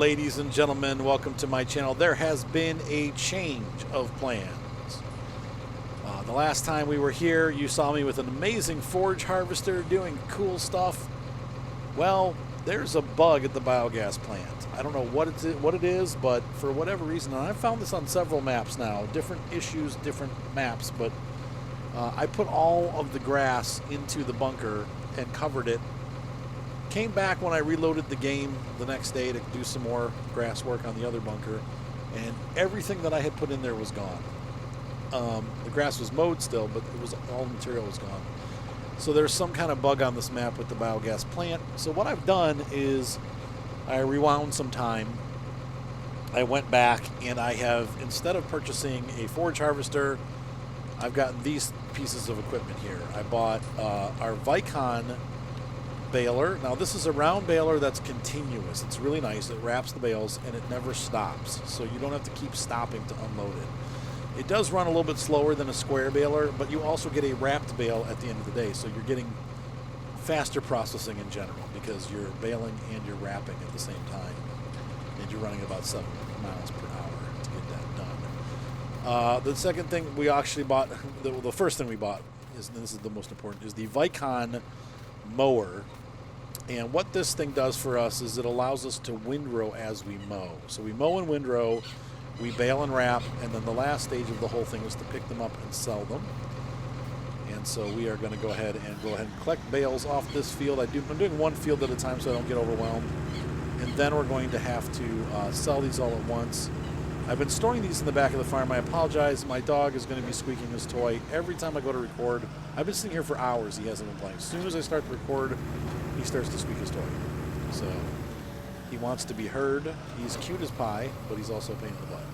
ladies and gentlemen. Welcome to my channel. There has been a change of plans. The last time we were here, you saw me with an amazing forage harvester doing cool stuff. Well, there's a bug at the biogas plant. I don't know what it is, but for whatever reason, and I've found this on several maps now, different issues, different maps, but I put all of the grass into the bunker and covered it. Came back when I reloaded the game the next day to do some more grass work on the other bunker, and everything that I had put in there was gone. The grass was mowed still, but it was all the material was gone. So there's some kind of bug on this map with the biogas plant. So what I've done is I rewound some time. I went back and I have, instead of purchasing a forage harvester, I've gotten these pieces of equipment here. I bought our Vicon baler. Now this is a round baler that's continuous. It's really nice. It wraps the bales and it never stops. So you don't have to keep stopping to unload it. It does run a little bit slower than a square baler, but you also get a wrapped bale at the end of the day. So you're getting faster processing in general because you're baling and you're wrapping at the same time. And you're running about 7 miles per hour to get that done. The second thing we actually bought, the first thing we bought, and this is the most important, is the Vicon mower. And what this thing does for us is it allows us to windrow as we mow. So we mow and windrow, we bale and wrap, and then the last stage of the whole thing is to pick them up and sell them. And so we are going to go ahead and collect bales off this field. I'm doing one field at a time so I don't get overwhelmed. And then we're going to have to sell these all at once. I've been storing these in the back of the farm. I apologize. My dog is going to be squeaking his toy every time I go to record. I've been sitting here for hours. He hasn't been playing. As soon as I start to record, he starts to squeak his toy. So he wants to be heard. He's cute as pie, but he's also a pain in the butt.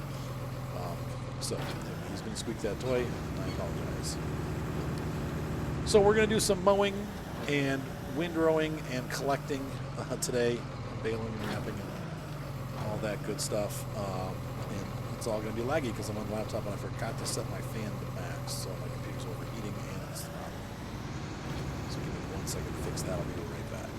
So he's going to squeak that toy, and I apologize. So we're going to do some mowing and windrowing and collecting today, baling and wrapping and all that good stuff. And it's all going to be laggy because I'm on the laptop and I forgot to set my fan to max, so my computer's overheating and it's throttling. So give me 1 second to fix that. I'll be right back.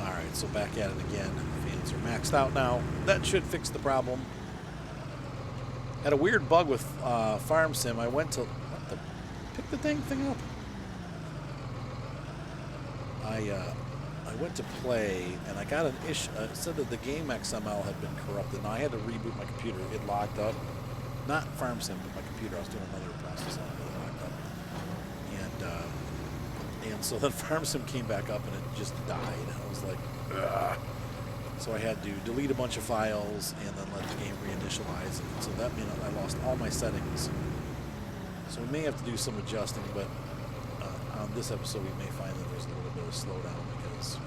All right, so back at it again. Fans are maxed out now. That should fix the problem. Had a weird bug with Farm Sim. I went to pick the thing up. I went to play and I got an issue. It said that the game XML had been corrupted. Now I had to reboot my computer. It locked up. Not Farm Sim, but my computer. I was doing another process on it. It locked up. And so then Farm Sim came back up and it just died. I was like, ugh. So I had to delete a bunch of files and then let the game reinitialize. And so that meant I lost all my settings. So we may have to do some adjusting, but on this episode we may find that there's a little bit of slowdown because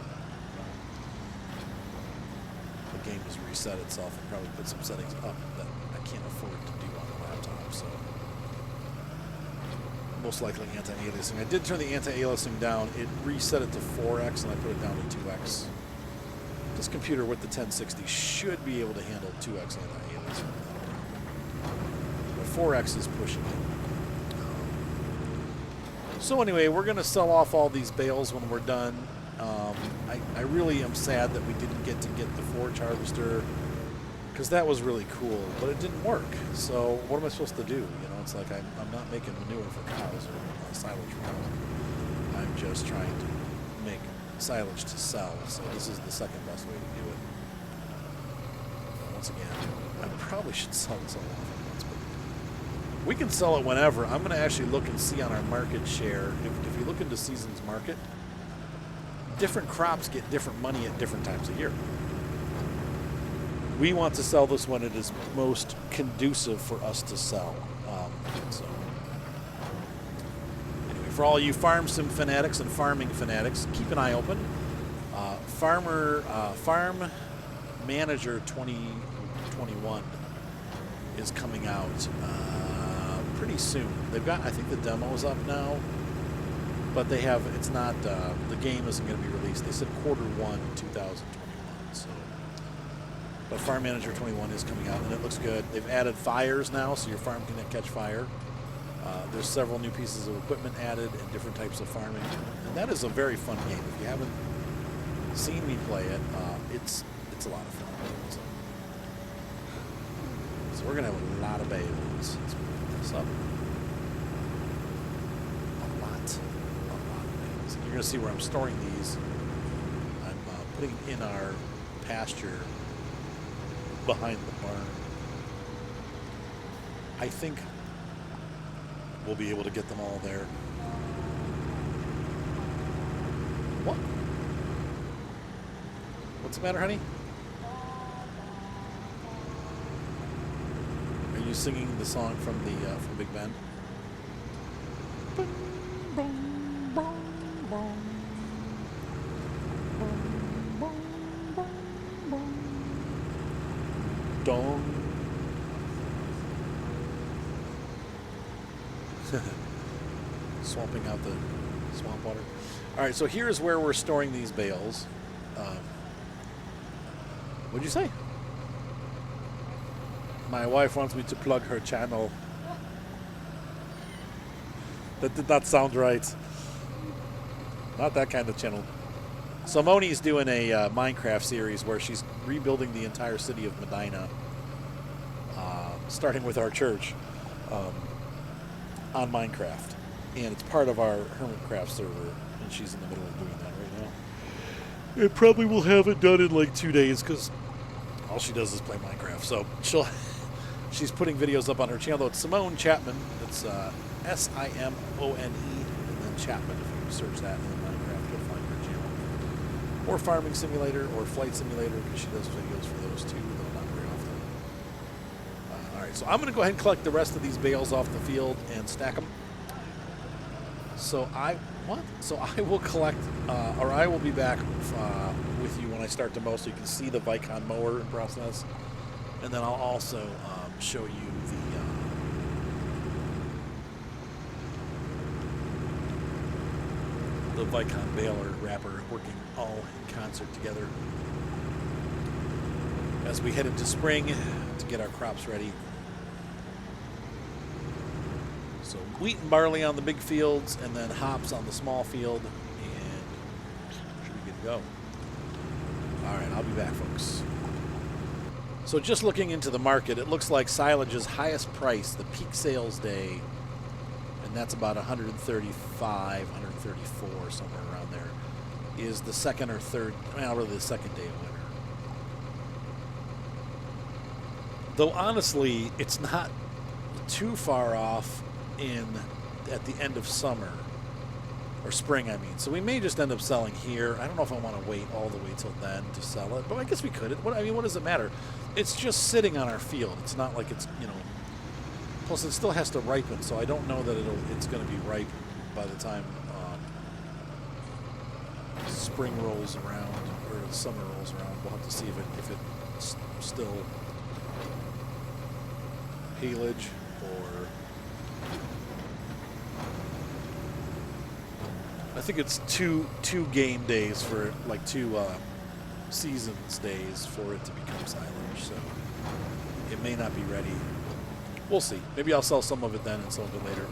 the game has reset itself and probably put some settings up that I can't afford to do on the laptop. So most likely anti-aliasing. I did turn the anti-aliasing down. It reset it to 4x and I put it down to 2x. This computer with the 1060 should be able to handle 2x anti-aliasing. But 4x is pushing it. So anyway, we're going to sell off all these bales when we're done. I really am sad that we didn't get the forage harvester because that was really cool, but it didn't work. So what am I supposed to do? You know, it's like I'm not making manure for cows or silage for cows. I'm just trying to make silage to sell. So this is the second best way to do it. Once again, I probably should sell this all off at once, but we can sell it whenever. I'm going to actually look and see on our market share. If you look into Seasons Market, different crops get different money at different times of year. We want to sell this when it is most conducive for us to sell. So anyway, for all you Farm Sim fanatics and farming fanatics, keep an eye open. Farm Manager 2021 is coming out pretty soon. They've got, I think the demo is up now, but they have, it's not, the game isn't going to be released. They said Q1 2021. So, but Farm Manager 21 is coming out and it looks good. They've added fires now, so your farm can catch fire. There's several new pieces of equipment added and different types of farming, and that is a very fun game. If you haven't seen me play it, it's a lot of fun. So we're gonna have a lot of bales. Let's put this up. A lot of bales. You're gonna see where I'm storing these. I'm putting in our pasture behind the barn. I think we'll be able to get them all there. What? What's the matter, honey? Are you singing the song from Big Ben? Dong. Swamping out the swamp water. All right, so here's where we're storing these bales. What'd you say? My wife wants me to plug her channel. That did not sound right. Not that kind of channel. So Moni's doing a Minecraft series where she's rebuilding the entire city of Medina, starting with our church, on Minecraft. And it's part of our Hermitcraft server, and she's in the middle of doing that right now. It probably will have it done in like 2 days because all she does is play Minecraft. So she's putting videos up on her channel. It's Simone Chapman. It's Simone, and then Chapman. If you search that in Minecraft, you'll find her channel. Or Farming Simulator or Flight Simulator, because she does videos for those too, though not very often. All right, so I'm going to go ahead and collect the rest of these bales off the field and stack them. So I will collect, or I will be back with you when I start to mow, so you can see the Vicon mower in process, and then I'll also show you the Vicon baler wrapper working all in concert together as we head into spring to get our crops ready. So wheat and barley on the big fields, and then hops on the small field, and should be good to go. All right, I'll be back, folks. So just looking into the market, it looks like silage's highest price, the peak sales day, and that's about 135, 134, somewhere around there, is the second or third, well, really the second day of winter. Though honestly, it's not too far off at the end of summer, or spring, I mean. So we may just end up selling here. I don't know if I want to wait all the way till then to sell it, but I guess we could. What does it matter? It's just sitting on our field. It's not like it's, plus it still has to ripen, so I don't know that it's going to be ripe by the time spring rolls around, or summer rolls around. We'll have to see if it's still haylage or... I think it's two game days for it, like two seasons days for it to become silage, so it may not be ready. We'll see. Maybe I'll sell some of it then and some of it later.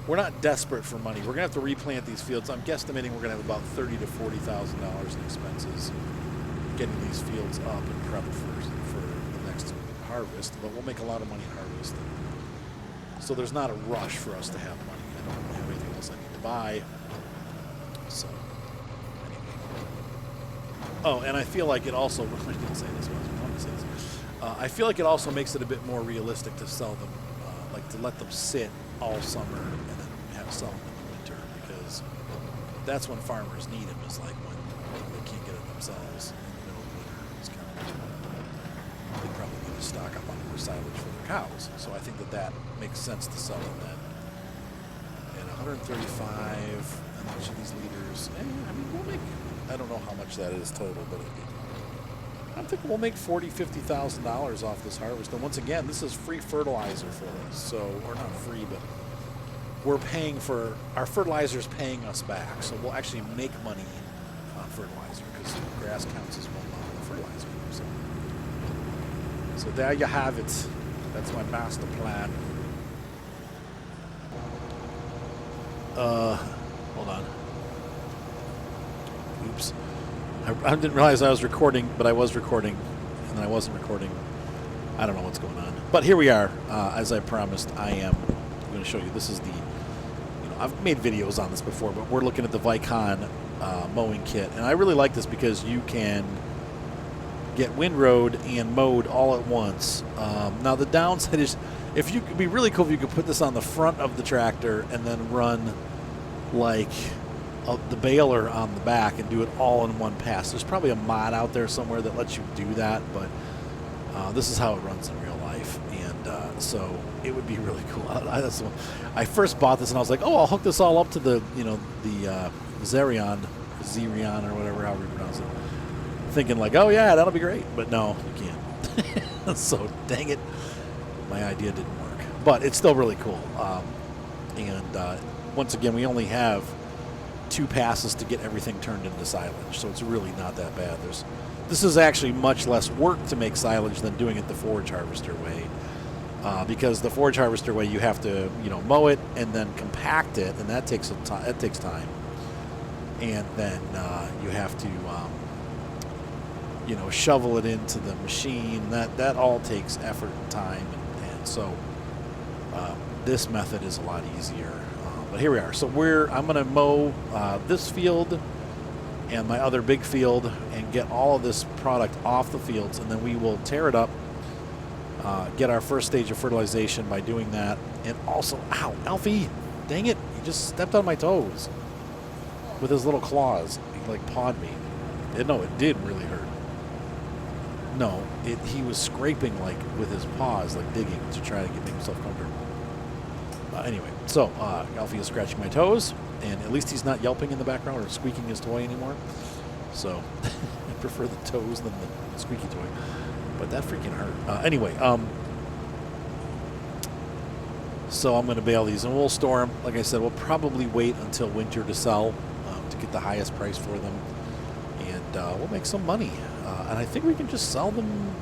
We're not desperate for money. We're gonna have to replant these fields. I'm guesstimating we're gonna have about $30,000 to $40,000 in expenses getting these fields up and prepped for the next harvest. But we'll make a lot of money in harvest. So there's not a rush for us to have money. I don't have anything else I need to buy. So, anyway. Oh, and I feel like it also, I didn't say this, I wanted to say this. I feel like it also makes it a bit more realistic to sell them, like to let them sit all summer and then sell them in the winter, because that's when farmers need them, is like when they can't get it themselves in the middle of winter. It's kind of, they probably need to stock up on more silage for their cows. So I think that makes sense to sell them then. And 135, and each of these liters, I mean, we'll make, I don't know how much that is total, but I'm thinking we'll make $40,000 to $50,000 off this harvest. And once again, this is free fertilizer for us. So, or not free, but we're paying for, our fertilizer's paying us back. So we'll actually make money on fertilizer, because grass counts as one lot of fertilizer. So there you have it. That's my master plan. Hold on. Oops. I didn't realize I was recording, but I was recording, and then I wasn't recording. I don't know what's going on. But here we are. As I promised, I am going to show you. This is the, I've made videos on this before, but we're looking at the Vicon mowing kit. And I really like this because you can get windrowed and mowed all at once. Now the downside is, it'd be really cool if you could put this on the front of the tractor and then run like the baler on the back and do it all in one pass. There's probably a mod out there somewhere that lets you do that, but this is how it runs in real life, and so it would be really cool. I first bought this and I was like, oh, I'll hook this all up to the Xerion, or whatever, however you pronounce it, thinking like, oh yeah, that'll be great, but no, you can't. So dang it, my idea didn't work, but it's still really cool. And once again, we only have 2 passes to get everything turned into silage, so it's really not that bad. This is actually much less work to make silage than doing it the forage harvester way, because the forage harvester way you have to mow it and then compact it, and that takes time, and then you have to shovel it into the machine. That all takes effort and time, and so this method is a lot easier. But here we are. So I'm going to mow this field and my other big field and get all of this product off the fields, and then we will tear it up, get our first stage of fertilization by doing that. And also, ow, Alfie, dang it, he just stepped on my toes with his little claws. He like pawed me. No, it did really hurt. No, he was scraping like with his paws, like digging to try to make himself comfortable. Anyway, so Alfie is scratching my toes, and at least he's not yelping in the background or squeaking his toy anymore. So I prefer the toes than the squeaky toy, but that freaking hurt. Anyway, so I'm going to bale these, and we'll store them. Like I said, we'll probably wait until winter to sell to get the highest price for them, and we'll make some money. And I think we can just sell them.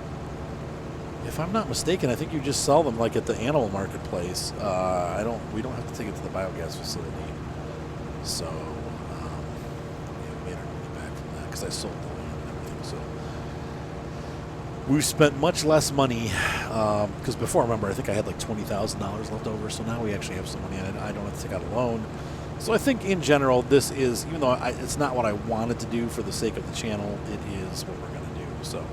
If I'm not mistaken, I think you just sell them like at the animal marketplace. We don't have to take it to the biogas facility. So, we made our money back from that because I sold the land and everything. So, we've spent much less money because before, remember, I think I had like $20,000 left over. So now we actually have some money, and I don't have to take out a loan. So I think in general, this is, even though it's not what I wanted to do for the sake of the channel, it is what we're going to do. So.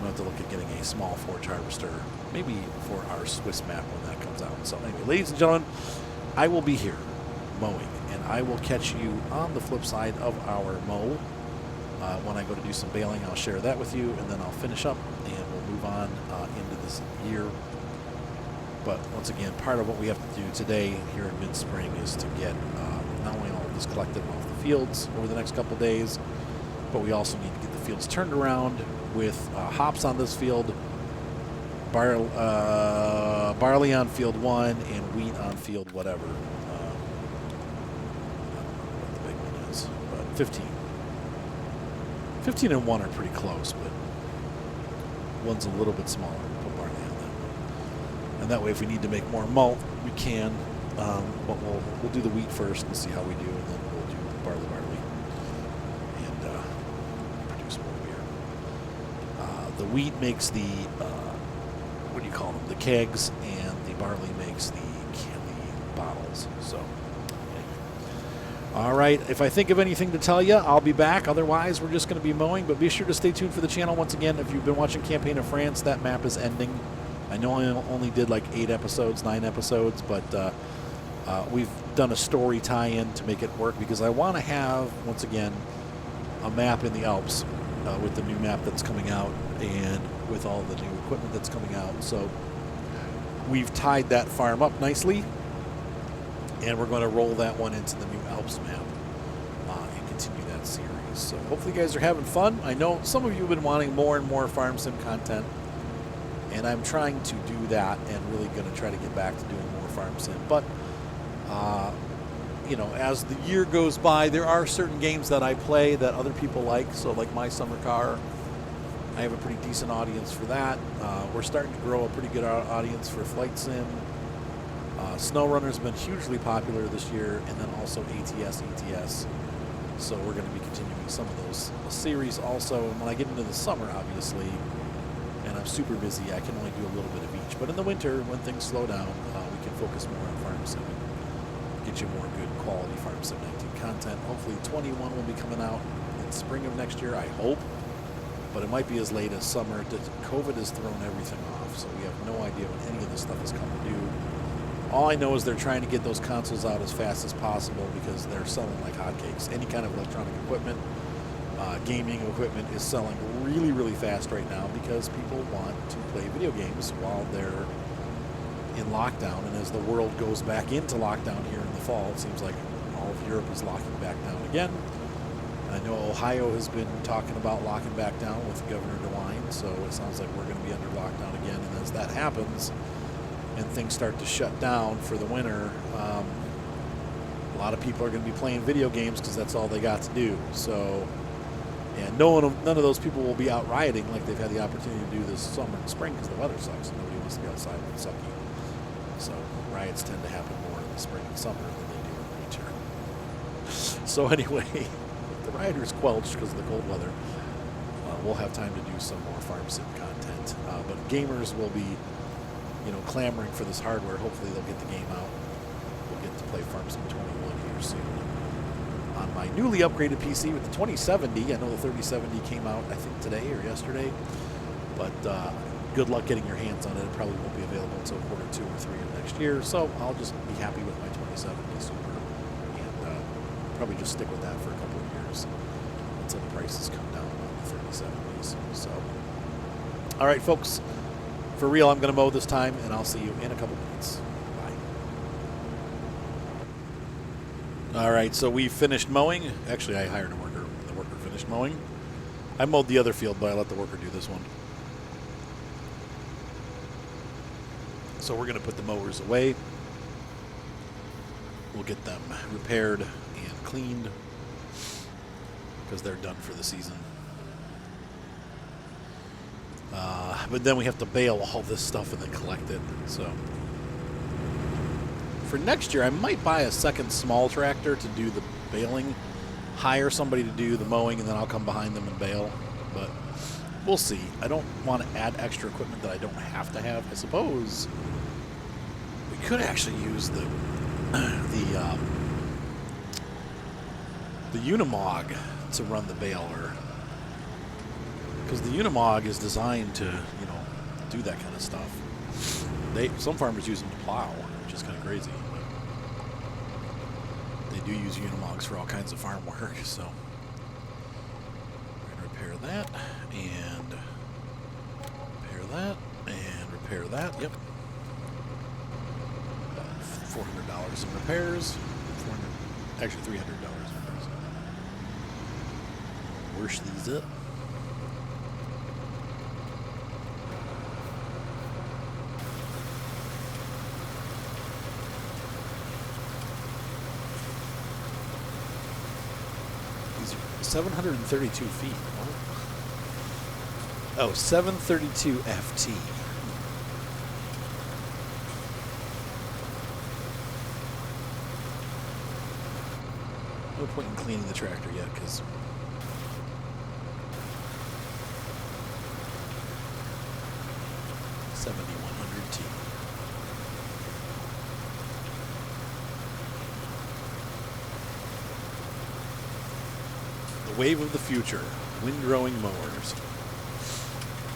I'm going to have to look at getting a small forage harvester, maybe for our Swiss map when that comes out. So anyway, ladies and gentlemen, I will be here mowing, and I will catch you on the flip side of our mow. When I go to do some baling, I'll share that with you, and then I'll finish up, and we'll move on into this year. But once again, part of what we have to do today here in mid-spring is to get not only all of this collected off the fields over the next couple days, but we also need to get the fields turned around with hops on this field, barley on field 1, and wheat on field whatever. I don't know what the big one is, but 15. 15 and 1 are pretty close, but one's a little bit smaller. We'll put barley on that one. And that way, if we need to make more malt, we can. But we'll do the wheat first and see how we do, and then we'll do barley. The wheat makes the, what do you call them, the kegs, and the barley makes the bottles. So, anyway. All right, if I think of anything to tell you, I'll be back. Otherwise, we're just going to be mowing, but be sure to stay tuned for the channel. Once again, if you've been watching Campaign of France, that map is ending. I know I only did like 9 episodes, but we've done a story tie-in to make it work because I want to have, once again, a map in the Alps. With the new map that's coming out and with all the new equipment that's coming out. So we've tied that farm up nicely, and we're going to roll that one into the new Alps map and continue that series. So hopefully you guys are having fun. I know some of you have been wanting more and more farm sim content, and I'm trying to do that and really going to try to get back to doing more farm sim. But as the year goes by, there are certain games that I play that other people like. So like My Summer Car, I have a pretty decent audience for that. We're starting to grow a pretty good audience for Flight Sim. SnowRunner's been hugely popular this year, and then also ATS, ETS. So we're going to be continuing some of those series also. And when I get into the summer, obviously, and I'm super busy, I can only do a little bit of each. But in the winter, when things slow down, we can focus more on Farm Sim and get you more good quality Farm Sim 19 content. Hopefully 21 will be coming out in spring of next year, I hope. But it might be as late as summer. COVID has thrown everything off, so we have no idea when any of this stuff is coming due. All I know is they're trying to get those consoles out as fast as possible because they're selling like hotcakes. Any kind of electronic equipment, gaming equipment is selling really, really fast right now because people want to play video games while they're in lockdown. And as the world goes back into lockdown here in the fall, it seems like all of Europe is locking back down again. I know Ohio has been talking about locking back down with Governor DeWine, so it sounds like we're going to be under lockdown again. And as that happens and things start to shut down for the winter, a lot of people are going to be playing video games because that's all they got to do. So, and none of those people will be out rioting like they've had the opportunity to do this summer and spring because the weather sucks and nobody wants to be outside when it's sucky. So riots tend to happen more in the spring and summer than they do in the winter. So anyway, the rioters quelled because of the cold weather. We'll have time to do some more Farm Sim content, but gamers will be, clamoring for this hardware. Hopefully they'll get the game out. We'll get to play Farm Sim 21 here soon on my newly upgraded PC with the 2070. I know the 3070 came out, I think, today or yesterday, but good luck getting your hands on it. It probably won't be available until quarter 2 or 3 of next year, so I'll just be happy with my 2070 Super and probably just stick with that for a couple of years until the prices come down on the 3070s. So, all right, folks, for real, I'm going to mow this time, and I'll see you in a couple minutes. Bye. All right, so we finished mowing. Actually, I hired a worker. The worker finished mowing. I mowed the other field, but I let the worker do this one. So we're going to put the mowers away. We'll get them repaired and cleaned because they're done for the season. But then we have to bale all this stuff and then collect it. So for next year, I might buy a second small tractor to do the baling, hire somebody to do the mowing, and then I'll come behind them and bale. But we'll see. I don't want to add extra equipment that I don't have to have. I suppose we could actually use the Unimog to run the baler, because the Unimog is designed to, do that kind of stuff. Some farmers use them to plow, which is kind of crazy. But they do use Unimogs for all kinds of farm work. So we're gonna repair that and repair that and repair that. Yep. $400 in repairs. Actually $300 in repairs. Wash these up. These are 732 feet. Oh, 732 FT. No point in cleaning the tractor yet, because $7,100T. The wave of the future, windrowing mowers.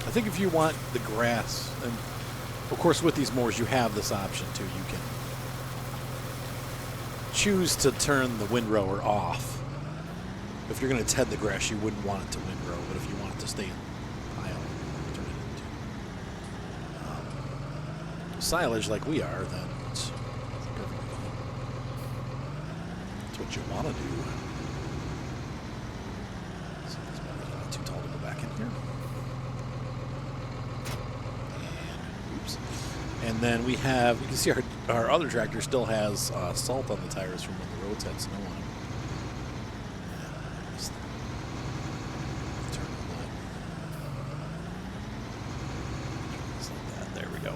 I think if you want the grass, and of course with these mowers you have this option too, you can choose to turn the windrower off. If you're going to ted the grass, you wouldn't want it to windrow, but if you want it to stay in pile, turn it into silage like we are, then it's perfectly fine. That's what you want to do. So this one is not too tall to go back in here. And oops. And then we have, you can see our other tractor still has salt on the tires from when the roads had snow on them. Turn on that. Just like that. There we go.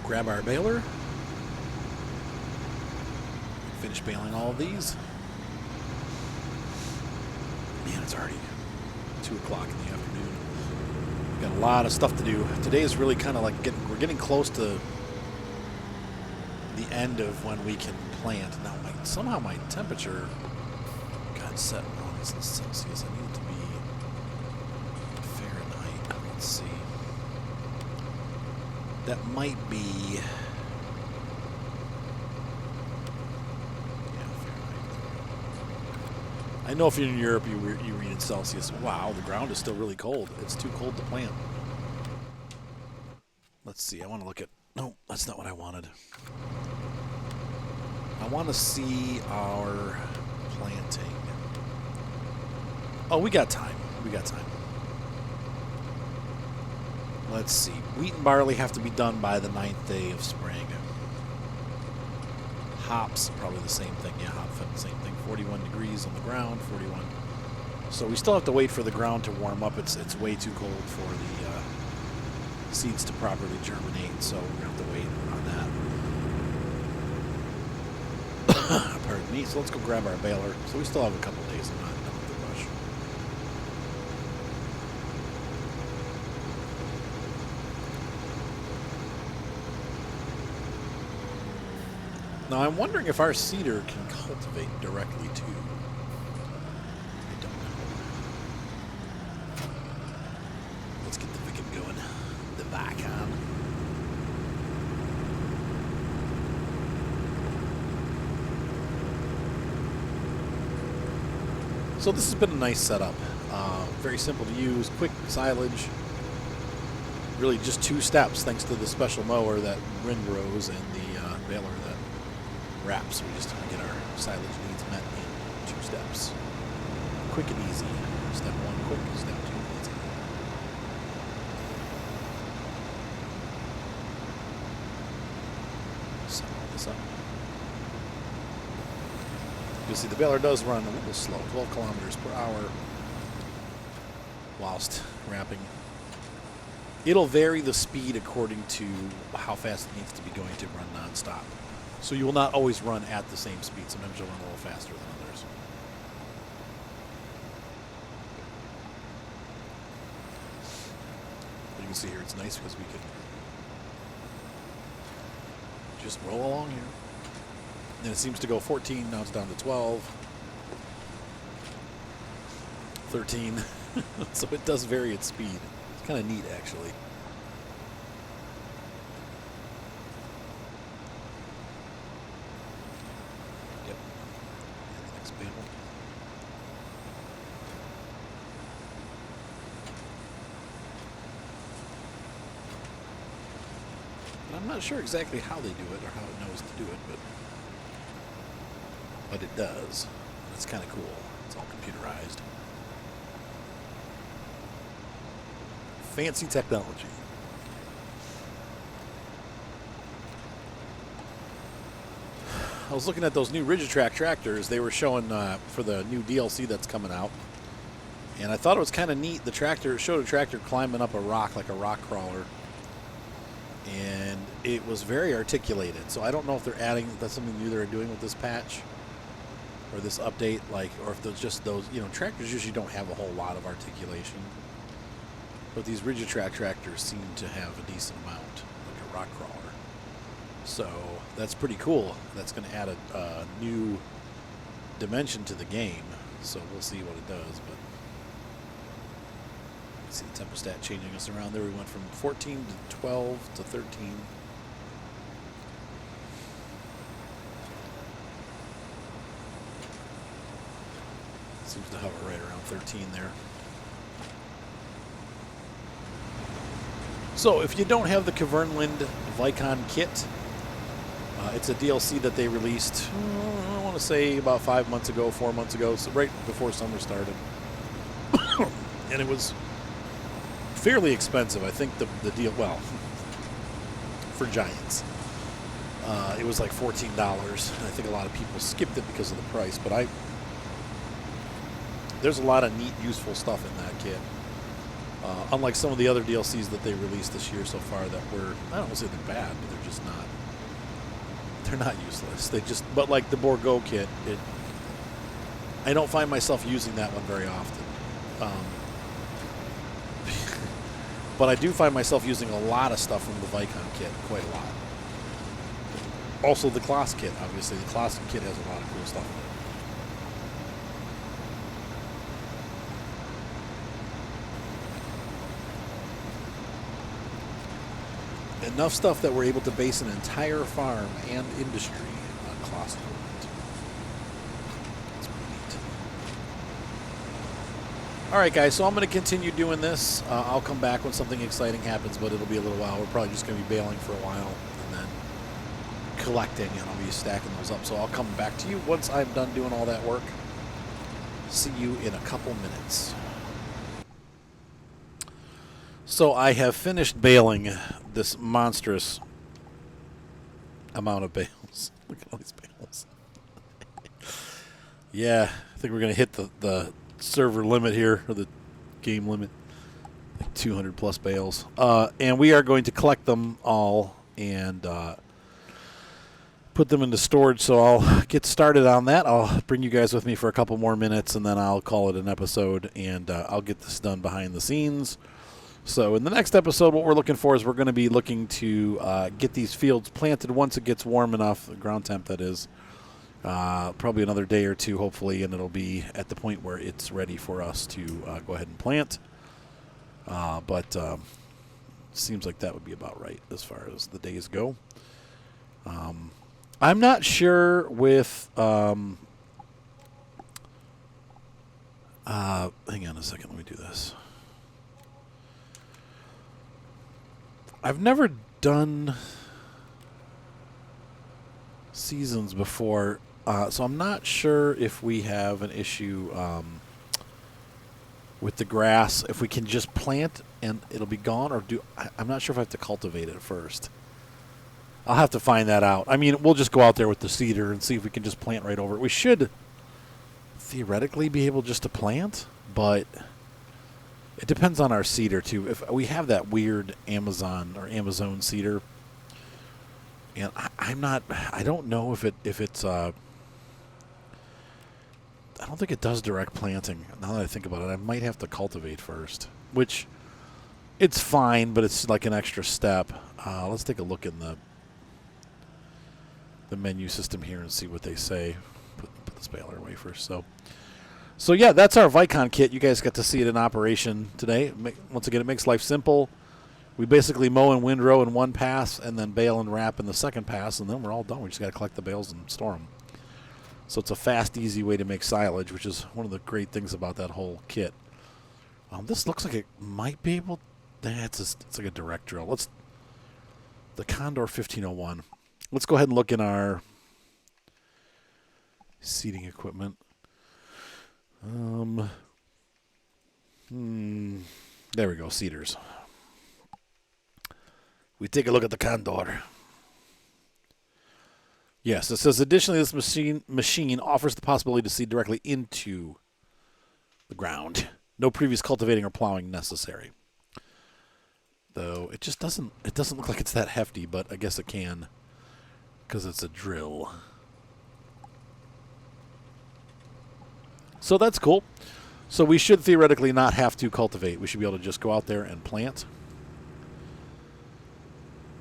grab our baler. Finish baling all of these. Man, it's already 2 o'clock in the afternoon. We've got a lot of stuff to do. Today is really kind of like we're getting close to the end of when we can plant. Now, somehow my temperature got set wrong. It's in Celsius. I need it to be Fahrenheit. Let's see. That might be. Yeah, Fahrenheit. I know if you're in Europe, you read in Celsius. Wow, the ground is still really cold. It's too cold to plant. Let's see. I want to look at. No, that's not what I wanted. I want to see our planting. Oh, we got time. We got time. Let's see. Wheat and barley have to be done by the 9th day of spring. Hops, probably the same thing. Yeah, hop, the same thing. 41 degrees on the ground, 41. So we still have to wait for the ground to warm up. It's way too cold for the seeds to properly germinate, so we're going to have to wait on that. Pardon me. So let's go grab our baler. So we still have a couple days. I'm not done with the rush. Now I'm wondering if our cedar can cultivate directly too. I don't know. Let's get the Viking going. The Vicon. So this has been a nice setup. Very simple to use, quick silage. Really just 2 steps thanks to the special mower that windrows and the baler that wraps. We just get our silage needs met in 2 steps. Quick and easy. Step 1 quick, step 2 easy. Sum all this up. You see the baler does run a little slow, 12 kilometers per hour whilst wrapping. It'll vary the speed according to how fast it needs to be going to run nonstop. So you will not always run at the same speed. Sometimes you'll run a little faster than others. But you can see here it's nice because we can just roll along here. And it seems to go 14, now it's down to 12, 13. So it does vary its speed. It's kind of neat, actually. Yep. And the next panel. And I'm not sure exactly how they do it or how it knows to do it, but it does. It's kind of cool. It's all computerized. Fancy technology. I was looking at those new Rigitrack tractors. They were showing for the new DLC that's coming out. And I thought it was kind of neat. The tractor showed a tractor climbing up a rock like a rock crawler. And it was very articulated. So I don't know if they're adding, that's something new they're doing with this patch. Or this update, like, or if there's just those, you know, tractors usually don't have a whole lot of articulation. But these Rigitrack tractors seem to have a decent amount, like a rock crawler. So that's pretty cool. That's going to add a new dimension to the game. So we'll see what it does. But you see the tempostat changing us around there. We went from 14 to 12 to 13. Seems to hover right around 13 there. So if you don't have the Kvernland Vicon kit, it's a DLC that they released, I want to say about 5 months ago, 4 months ago, so right before summer started. And it was fairly expensive. I think the deal, well, for Giants, it was like $14. And I think a lot of people skipped it because of the price, but there's a lot of neat, useful stuff in that kit. Unlike some of the other DLCs that they released this year so far that were, I don't want to say they're bad, but they're just not. They're not useless. They just, but like the Borgo kit, I don't find myself using that one very often. But I do find myself using a lot of stuff from the Vicon kit, quite a lot. Also the Claas kit, obviously. The Claas kit has a lot of cool stuff in it. Enough stuff that we're able to base an entire farm and industry on Claas equipment. That's pretty neat. All right, guys, so I'm going to continue doing this. I'll come back when something exciting happens, but it'll be a little while. We're probably just going to be baling for a while and then collecting, and I'll be stacking those up. So I'll come back to you once I'm done doing all that work. See you in a couple minutes. So I have finished baling this monstrous amount of bales. Look at all these bales. Yeah, I think we're going to hit the server limit here, or the game limit, like 200 plus bales. And we are going to collect them all and put them into storage. So I'll get started on that. I'll bring you guys with me for a couple more minutes, and then I'll call it an episode, and I'll get this done behind the scenes. So in the next episode, what we're looking for is we're going to be looking to get these fields planted once it gets warm enough, the ground temp that is, probably another day or two, hopefully, and it'll be at the point where it's ready for us to go ahead and plant. But seems like that would be about right as far as the days go. I'm not sure with... hang on a second. Let me do this. I've never done seasons before, so I'm not sure if we have an issue with the grass. If we can just plant and it'll be gone, or I'm not sure if I have to cultivate it first. I'll have to find that out. I mean, we'll just go out there with the seeder and see if we can just plant right over it. We should theoretically be able just to plant, but it depends on our seeder too. If we have that weird Amazon seeder, and I don't know if it's I don't think it does direct planting. Now that I think about it, I might have to cultivate first, which it's fine, but it's like an extra step. Let's take a look in the menu system here and see what they say. Put this baler away first. So yeah, that's our Vicon kit. You guys got to see it in operation today. Once again, it makes life simple. We basically mow and windrow in one pass and then bale and wrap in the second pass, and then we're all done. We just got to collect the bales and store them. So it's a fast, easy way to make silage, which is one of the great things about that whole kit. This looks like it might be able... it's like a direct drill. The Condor 1501. Let's go ahead and look in our seeding equipment. There we go, seeders. We take a look at the Condor. Yes, it says additionally this machine offers the possibility to seed directly into the ground. No previous cultivating or plowing necessary. Though it just doesn't look like it's that hefty, but I guess it can because it's a drill. So that's cool. So we should theoretically not have to cultivate. We should be able to just go out there and plant.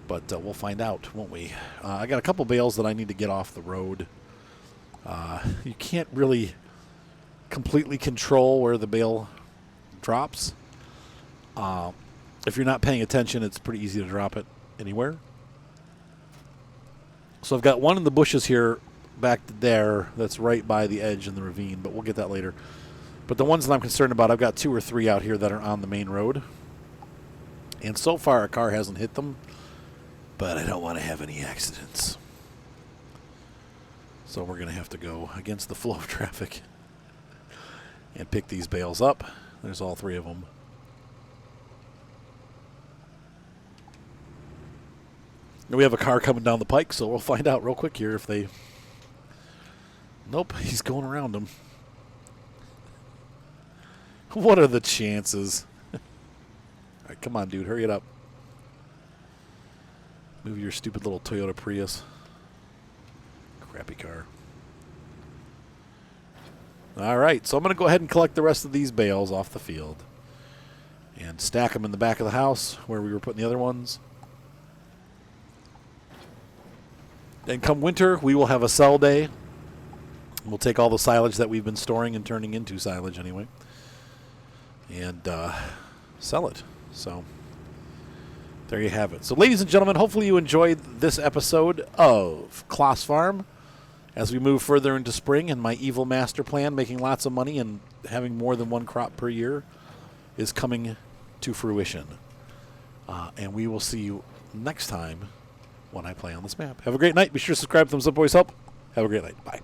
But we'll find out, won't we? I got a couple bales that I need to get off the road. You can't really completely control where the bale drops. If you're not paying attention, it's pretty easy to drop it anywhere. So I've got one in the bushes here back there that's right by the edge in the ravine, but we'll get that later. But the ones that I'm concerned about, I've got 2 or 3 out here that are on the main road. And so far, a car hasn't hit them, but I don't want to have any accidents. So we're going to have to go against the flow of traffic and pick these bales up. There's all 3 of them. And we have a car coming down the pike, so we'll find out real quick here if they... Nope, he's going around them. What are the chances? right, come on, dude. Hurry it up. Move your stupid little Toyota Prius. Crappy car. All right, so I'm going to go ahead and collect the rest of these bales off the field and stack them in the back of the house where we were putting the other ones. And come winter, we will have a sell day. We'll take all the silage that we've been storing and turning into silage anyway and sell it. So there you have it. So ladies and gentlemen, hopefully you enjoyed this episode of Claas Farm as we move further into spring, and my evil master plan, making lots of money and having more than one crop per year, is coming to fruition. And we will see you next time when I play on this map. Have a great night. Be sure to subscribe. Thumbs up, boys. Help. Have a great night. Bye.